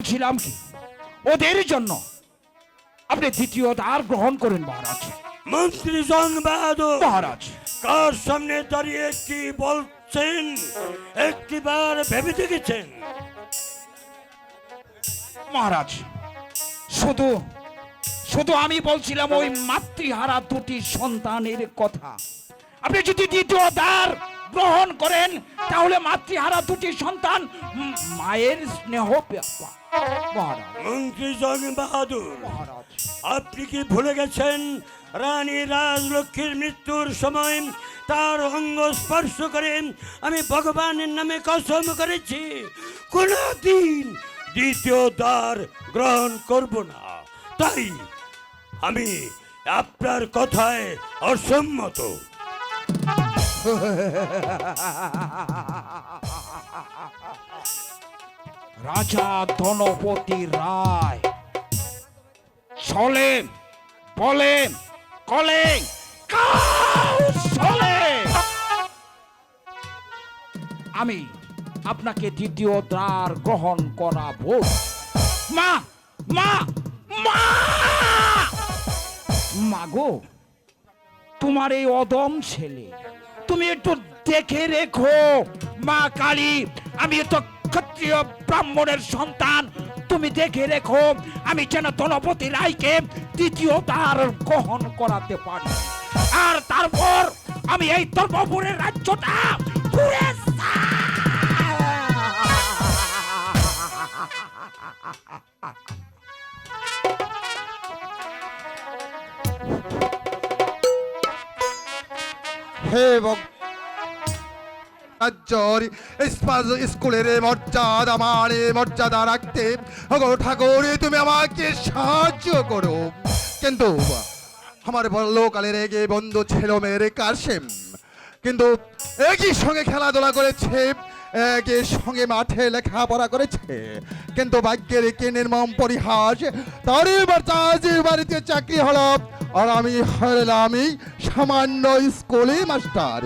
ছিলাম কি ওদের জন্য আপনি দ্বিতীয় দ্বার গ্রহণ করেন মহারাজ। মন্ত্রী জং বাহাদুর মহারাজ কার সামনে দাঁড়িয়ে কি বলছেন একটিবার ভেবে দেখেছেন? মহারাজ শুধু শুধু আমি বলছিলাম ওই মাতৃহারা দুটি সন্তানের কথা। আপনি যদি দ্বিতীয় দ্বার গ্রহণ করেন তাহলে মাতৃহারা দুটি সন্তান মায়ের স্নেহ পাবে। মহারাজ মন্ত্রী জং বাহাদুর, মহারাজ আপনি কি ভুলে গেছেন রানী রাজলক্ষ্মীর মৃত্যুর সময় তার অঙ্গ স্পর্শ করে আমি ভগবানের নামে কসম করেছি কোনদিন দ্বিতীয় দ্বার গ্রহণ করব না। তাই আমি আপনার কথায় অসম্মত। রাজা ধনপতি রায় চলে বলে কলে কৌশলে আমি আপনাকে দ্বিতীয় দ্বার গ্রহণ করাবো। মা মা মা মাগো, তোমার এই অদম ছেলে তুমি একটু দেখে রেখো। মা কালী, আমি তো ক্ষত্রিয় ব্রাহ্মণের সন্তান, তুমি দেখে রেখো আমি যেন ধনপতি রায়কে দ্বিতীয় দ্বার গ্রহণ করাতে পারি। আর তারপর আমি এই ধর্মপুরের রাজ্যটা পুরে হে রাজ্যর স্কুলের মর্যাদা মানে মর্যাদা রাখতে গো ঠাকুর তুমি আমাকে সাহায্য করো। কিন্তু আমার বল্লকালের এগে বন্ধু ছিল মেরে কাশেম, কিন্তু একই সঙ্গে খেলাধুলা করেছে, একই সঙ্গে মাঠে লেখাপড়া করেছে, কিন্তু ভাগ্যের কি নির্মম পরিহাস, তার এবার চাষির বাড়িতে চাকরি হলো আর আমি হলাম সামান্য স্কুলে মাস্টার।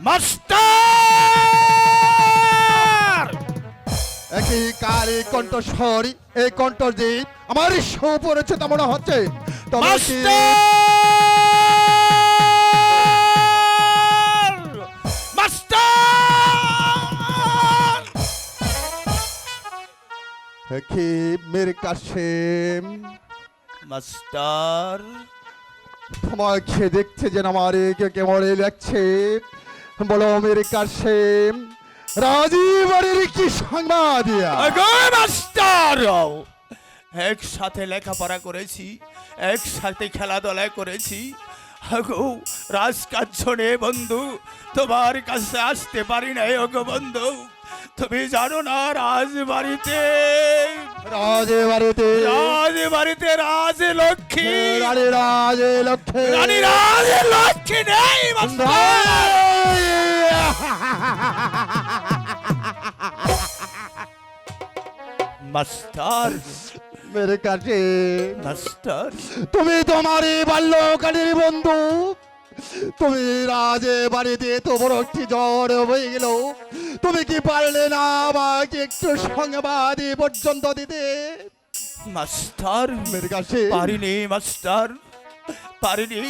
মাস্টার একই কালী কণ্ঠস্বর, এই কণ্ঠ যে আমার শো পড়েছে তা মনে হচ্ছে। তবে কি মেরে কাশেম মাস্টার, তোমাকে দেখছে যেন আমার কেমন লাগছে। বলো মেরে কাশেম, রাজীবের কি সংবাদ? মাস্টার, একসাথে লেখাপড়া করেছি, একসাথে খেলাধুলা করেছি, রাজকার্য নিয়ে বন্ধু তোমার কাছে আসতে পারি না। ওগো বন্ধু, তুমি জানো না রাজবাড়িতে রাজলক্ষ্মী রানী রাজলক্ষ্মী নেই মাস্টার। মেরে কাছে মাস্টার, তুমি তোমার বাল্যকালের বন্ধু, তুমি রাজে বাড়িতে তো বড় একটি জ্বর হয়ে গেল, তুমি কি পারলে না আমাকে একটু সংবাদ পর্যন্ত দিতে? মাস্টার মেরে কাছে পারিনি মাস্টার, পারিনি।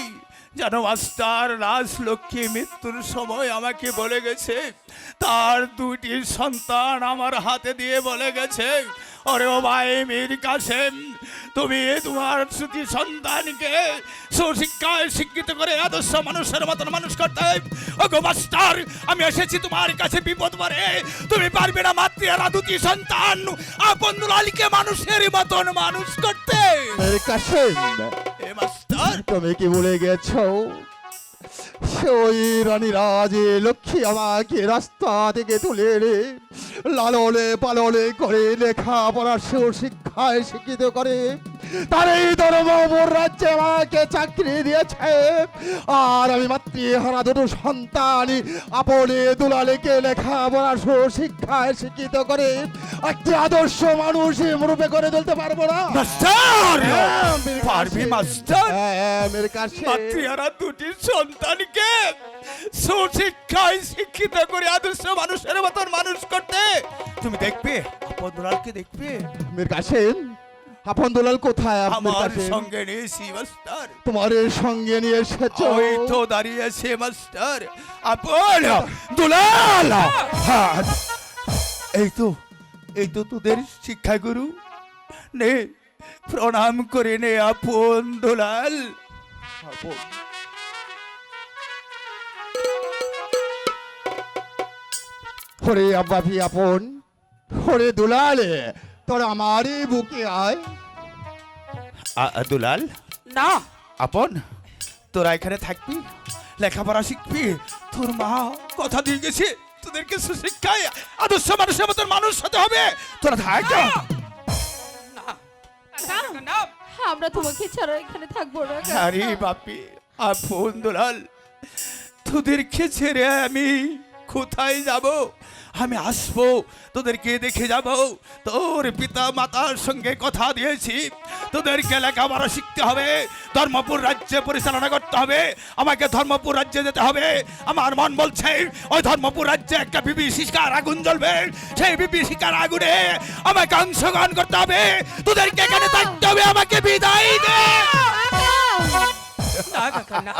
জানো মাস্টার, রাজলক্ষ্মী মৃত্যুর সময় আমাকে বলে গেছে, তার দুটি সন্তান আমার হাতে দিয়ে বলে গেছে, ওরে ও ভাই মীর কাসেম, তুমি তোমার দুটি সন্তানকে সুশিক্ষায় শিক্ষিত করে আদর্শ মানুষের মতন মানুষ করতে। ওগো মাস্টার, আমি এসেছি তোমার কাছে বিপদ পরে, তুমি পারবে না মাতৃহারা দুটি সন্তান আপন দুলালকে মানুষের মতন মানুষ করতে? মেরে কাছে এ মাস্টার, তুমি কি ভুলে গেছো ওই রানী রাজে লক্ষ্মী আমাকে রাস্তা থেকে তুলে এনে লালনে পালনে করে লেখাপড়ার সুশিক্ষায় শিক্ষিত করে তার এই ধর্মপুর রাজ্যে আমাকে চাকরি দিয়েছে। আর আমি মাতৃহারা দুটো সন্তান আপনি দুলালিকে লেখাপড়া শিক্ষায় শিক্ষিত করে একটি আদর্শ মানুষ রূপে করে তুলতে পারবো না। মাস্টার হ্যাঁ, মেরে পারবি কাছে। মাস্টার হ্যাঁ, মেরে কাছে। মাতৃহারা দুটি সন্তানকে সুশিক্ষায় শিক্ষিত করে আদর্শ মানুষের মতন মানুষ করতে তুমি দেখবে আপন দুলালকে দেখবে মেরে কাছে আপন দুলাল কোথায়? আপনার আমার কাছে সঙ্গে নিয়েছি মাস্টার তোমার সঙ্গে নিয়ে এসেছো। ওই তো দাঁড়িয়েছে মাস্টার আপন দুলাল। হ্যাঁ, এই তো তোদের শিক্ষাগুরু, নে প্রণাম করে নে আপন দুলাল। ওরে আব্বাফি আপন, ওরে দুলালে তোর আমারই বুকে আয়। দুলাল না, আপন তোরা এখানে থাকবি, লেখাপড়া শিখবি। তোর মা কথা দিয়ে গেছে তোদেরকে সুশিক্ষায় আদর্শ মানুষের মতন মানুষ হতে হবে। তোরা থাক। না, আমরা তোমাকে ছাড়া এখানে থাকবো না। আরে বাপি আপন দুলাল, তোদেরকে ছেড়ে আমি কোথায় যাব? আমি আসবো, তোদেরকে দেখে যাব। তোর পিতা মাতার সঙ্গে কথা দিয়েছি, তোদেরকে লেখাপড়া শিখতে হবে, ধর্মপুর রাজ্যে পরিচালনা করতে হবে। আমাকে ধর্মপুর রাজ্যে যেতে হবে। আমার মন বলছে ওই ধর্মপুর রাজ্যে একটা বিভীষিকার আগুন জ্বলবে, সেই বিভীষিকার আগুনে আমাকে অংশগ্রহণ করতে হবে। তোদেরকে এখানে থাকতে হবে, আমাকে বিদায় দে। না কাকা, না,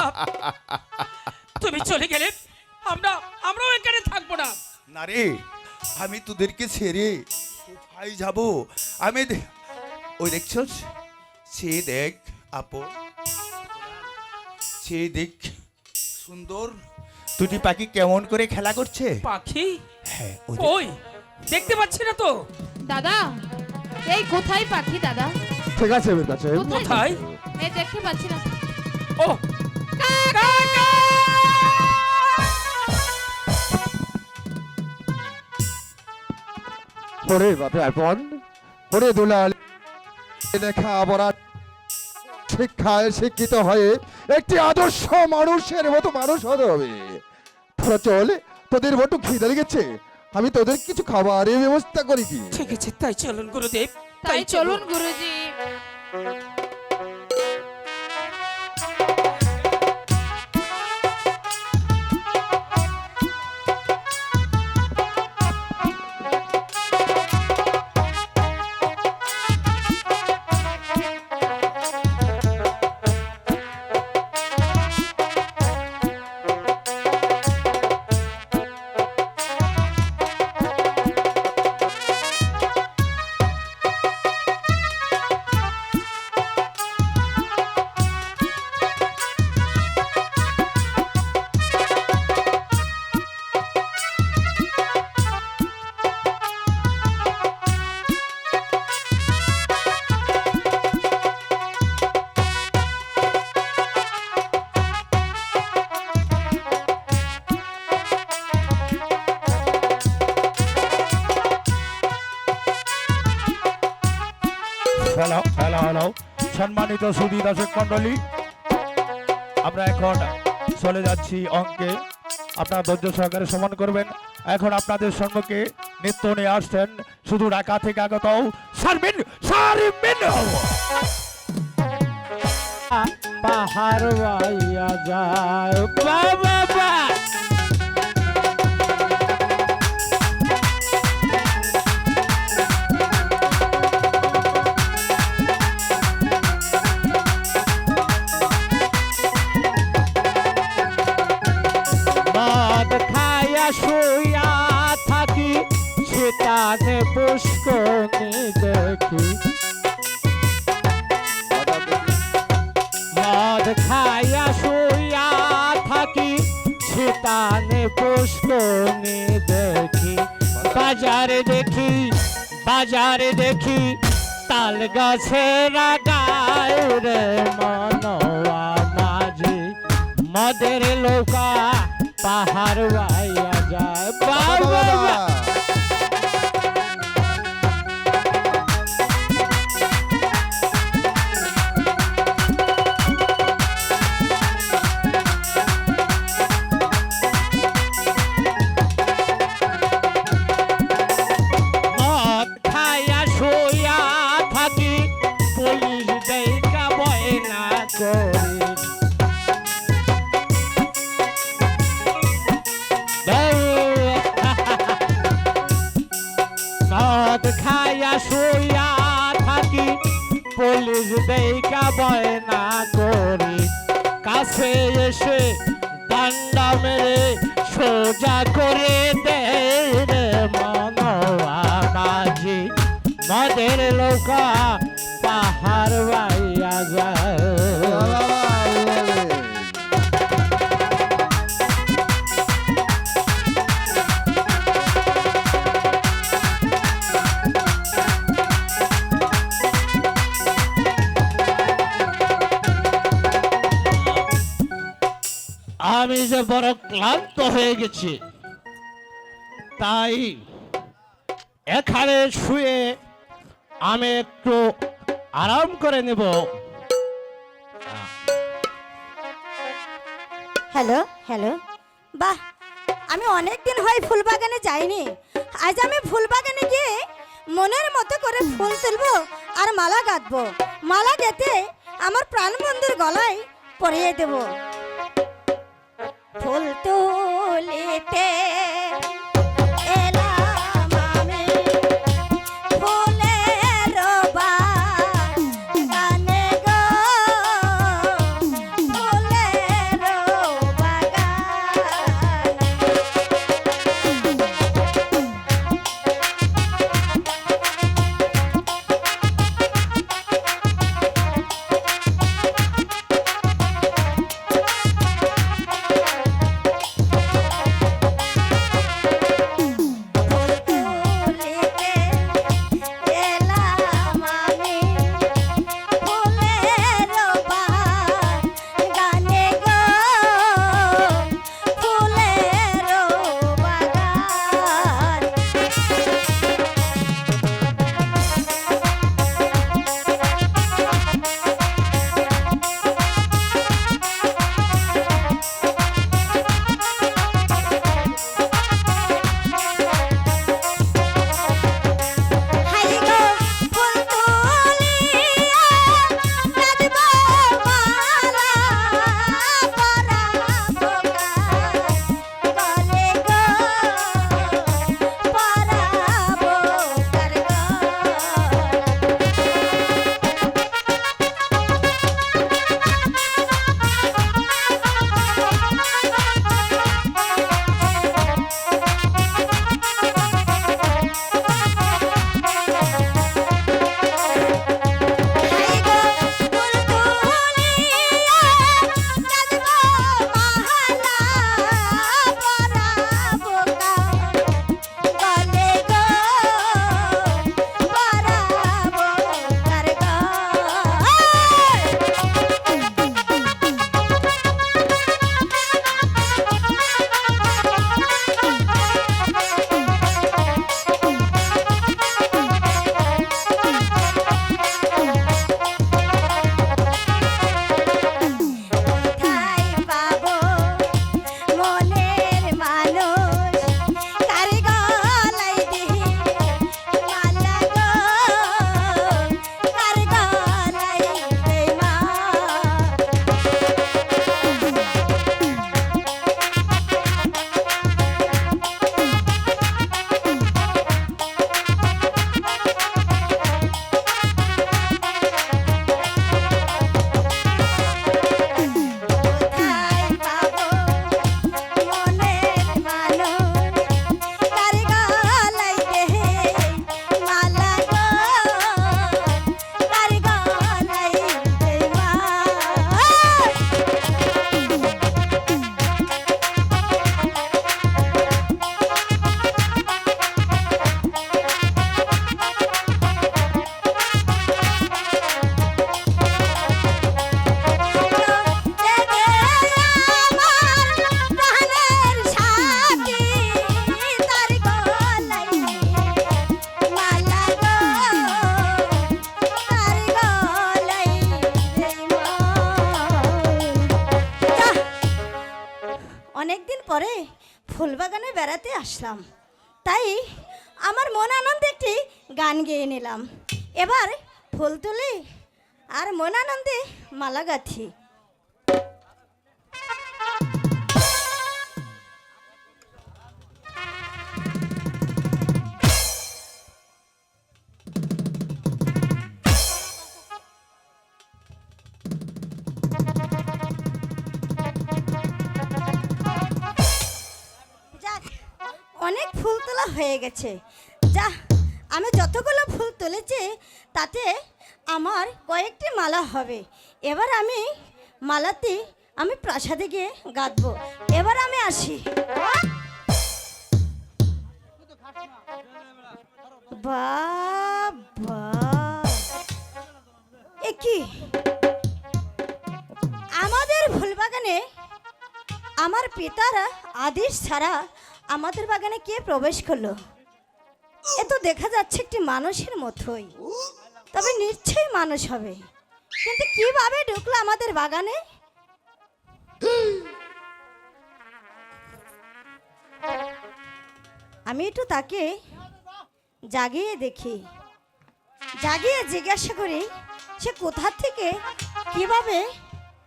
তুমি চলে গেলে আমরাও এখানে থাকবো না। না রে, আমি তোদেরকে ছেড়ে কোথায় যাব? ওই দেখছস, সে দেখ আপন, সে দেখ সুন্দর দুটি পাখি কেমন করে খেলা করছে। পাখি? হ্যাঁ, ওই দেখতে পাচ্ছি না তো। দাদা, এই কোথায় পাখি দাদা? ঠিক আছে মেরে কাছে। কোথায়? এই দেখতে পাচ্ছি না। ও কাকা! ওরে বাপে আপন, ওরে দুলাল লেখাপড়া শিক্ষায় শিক্ষিত হয়ে একটি আদর্শ মানুষের মতো মানুষ হতে হবে। তোরা চল, তোদের বটু খিদে লেগেছে, আমি তোদের কিছু খাবারের ব্যবস্থা করি কি। ঠিক আছে, তাই চলুন গুরুদেব, তাই চলুন গুরুজি। হ্যালো হ্যালো হ্যালো, সম্মানিত সুধী দর্শক মন্ডলী, আমরা এখন চলে যাচ্ছি অঙ্কে। আপনারা ধৈর্য সহকারে সমান করবেন। এখন আপনাদের সম্মুখে নৃত্য নিয়ে আসছেন শুধু ঢাকা থেকে আগত শারমিন। পাহাড় বাইয়া যায় বাবা। শুয়া থাকি সেটানে পুষ্কনি দেখি, মদ খাইয়া শুয়া থাকি সেটানে পুষ্কনি দেখি। বাজারে দেখি তাল গাছের গায় রে মনওয়া মাঝি, মদের লোকা পাহাড় বাইয়া যায় বাবা। শুয়া থাকি পুলিশ দেখা বয়না করি কাছে এসে ডান্ডা মেরে সোজা করে দেয় রে মনোয়া বাজি মদের লোকা পাহাড় বাইয়া যায় আমি যে বড় ক্লান্ত হয়ে গেছি তাই এখানে শুয়ে আমি একটু আরাম করে নেব। হ্যালো হ্যালো, বাহ, আমি অনেক দিন হয় ফুলবাগানে যাইনি। আজ আমি ফুলবাগানে গিয়ে মনের মতো করে ফুল তুলবো আর মালা গাঁথবো। মালা গেঁথে আমার প্রাণবন্ধুর গলায় পরিয়ে দেব। ফুল তুলিতে এলাম আমি ফুলের বাগানে গো, ফুলের বাগানে। অনেকদিন পরে ফুলবাগানে বেড়াতে আসলাম, তাই আমার মন আনন্দে একটি গান গেয়ে নিলাম। এবার ফুল তুলি আর মন আনন্দে মালা গাঁথি। হয়ে গেছে। যা, আমি যতগুলো ফুল তুলেছি তাতে আমার কয়েকটি মালা হবে। এবার আমি মালাতে আমি প্রাসাদে গিয়ে গাঁথবো। এবার আমি আসি। বাবা, এ কি আমাদের ফুলবাগানে আমার পিতার আদেশ ছাড়া আমাদের বাগানে কে প্রবেশ করলো? এ তো দেখা যাচ্ছে একটি মানুষের মতোই, তবে নিশ্চয়ই মানুষ হবে, কিন্তু কিভাবে ঢুকলো আমাদের বাগানে? আমি একটু তাকে জাগিয়ে দেখি, জাগিয়ে জিজ্ঞাসা করি সে কোথা থেকে কিভাবে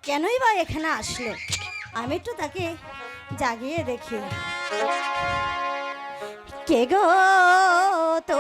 কেনই বা এখানে আসলো। আমি একটু তাকে জাগিয়ে দেখি। কে গো তো